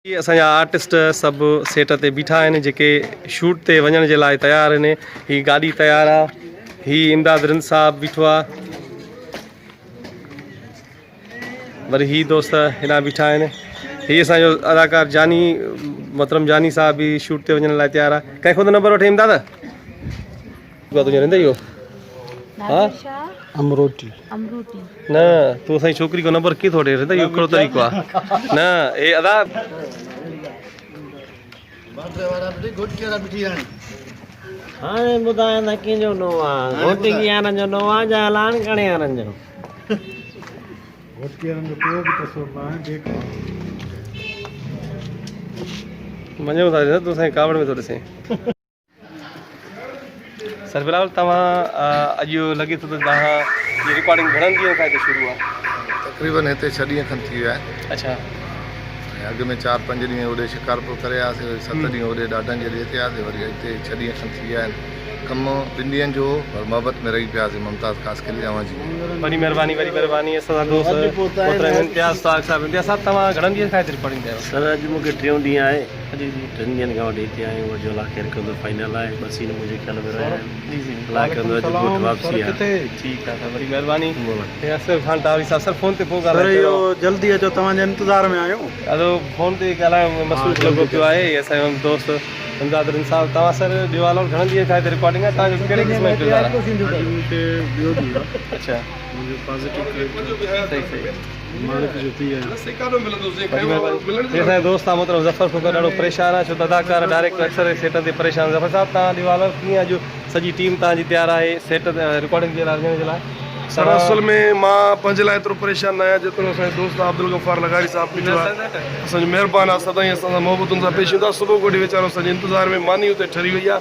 ये असांजा आर्टिस्ट सब सेट ते बीठा आहिनि जेके शूट ते वञण जे लाइ तयार आहिनि। ही गाड़ी तयार आहे। ही इमदाद रिंद साहब बीठो आहे। वरी ही दोस्त हेॾां बीठा आहिनि। ही असांजो अदाकार जानी मोहतरम जानी साहब भी शूट ते वञण लाइ तयार आहे। कंहिंखो त नंबर वठे इमदाद तुंहिंजो रिंद इहो हाँ अमरोटी न तू असांजी छोकिरी को नंबर कीअं थो ॾे रिंद इहो हिकिड़ो तरीक़ो आहे न हे अदा हाणे ॿुधायां त कंहिंजो नो आहे घोटी यारनि जो नो आहे या लाण कणे यारनि जो मञो था तूं असांजे कावड़ में थो ॾिसे सर बिलावल तव्हां अॼु लॻे थो त तव्हां जी रिकॉर्डिंग घणनि ॾींहंनि खां हिते शुरू आहे? तक़रीबन हिते 6 ॾींहं खनि थी विया आहिनि। अच्छा अॻु में 4-5 ॾींहं होॾे शिकारपुर करे आयासीं, वरी 7 ॾींहं होॾे ॾाढनि जे ॾे ते आयासीं, वरी हिते 6 ॾींहं खनि थी विया आहिनि। कमु 2 ॾींहंनि जो पर मोहबत में रही पियासीं मुमताज़ ख़ासि करे अवां जी वरी महिरबानी असांजा दोस्त इम्तियाज़ साहब तव्हां घणनि ॾींहंनि खां हिते रिकॉर्डिंग कयो? सर अॼु मूंखे 3 ॾींहं आहे। 3 ॾींहंनि खां वठी हिते आहियूं। जो लाखे रखंदो फाइनल आहे। 2 सीन मुंहिंजे ख्याल में रहिया आहिनि। लाखे वापसी आहे। ठीकु आहे वरी महिरबानी असर ख़ान टावरी साहब सर फोन ते पोइ इहो जल्दी अचो, तव्हांजे इंतज़ार में आहियो। हलो फोन ते ॻाल्हाइण मसरूफ़ लॻो पियो आहे। असांजो दोस्त इमदाद रिंद साहब तव्हां सर ॾियो घणनि ॾींहंनि खां हिते रिकॉर्डिंग आहे? तव्हांजो कहिड़े क़िस्म जो किरदारु आहे? अच्छा असांजो दोस्त आहे मोहतरम ज़फ़र फ़ुकर ॾाढो परेशान आहे छो त अदाकार डायरेक्टर अक्सर सेट ते परेशान। ज़फ़र साहब तव्हां ॾियो कीअं अॼु सॼी टीम तव्हांजी तयारु आहे सेट ते रिकॉर्डिंग जे लाइ वञण जे लाइ? सर असल में मां पंहिंजे लाइ एतिरो परेशान न आहियां जेतिरो असांजे दोस्त अब्दुल गफ़ार लगारी साहब बीठो आहे। असांजो महिरबानी आहे, सदाईं असां मोहबतुनि सां पेश ईंदा। सुबुह कोॾी वीचारो असांजे इंतज़ार में मानी हुते ठरी वई आहे।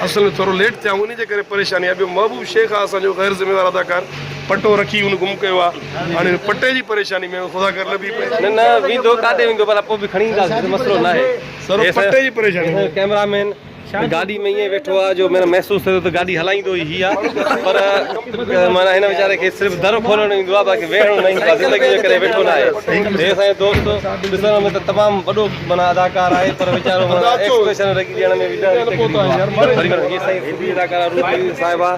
असल में थोरो लेट थिया उन जे करे परेशानी आहे। ॿियो महबूब शेख आहे असांजो ग़ैर ज़िम्मेदार अदाकार, पटो रखी उन गुम कयो आहे। हाणे पटे जी परेशानी में ख़ुदा कर लभी पई न वेंदो काॾे वेंदो पर पोइ बि खणी ईंदासीं, मसइलो न आहे। सर पटे जी परेशानी कैमरामैन गाड़ी में ईअं वेठो आहे जो मेरा महसूस थिए थो त गाड़ी हलाईंदो ई आहे पर माना हिन वीचारे खे सिर्फ़ु दर खोलणु ईंदो आहे, बाक़ी वेहणो न ईंदो आहे। ज़िंदगी जे करे वेठो न आहे। हे असांजो दोस्त ॾिसण में त तमामु वॾो माना अदाकार आहे पर वीचारो एक्सप्रेशन रखी ॾियण में अदाकार साहिबा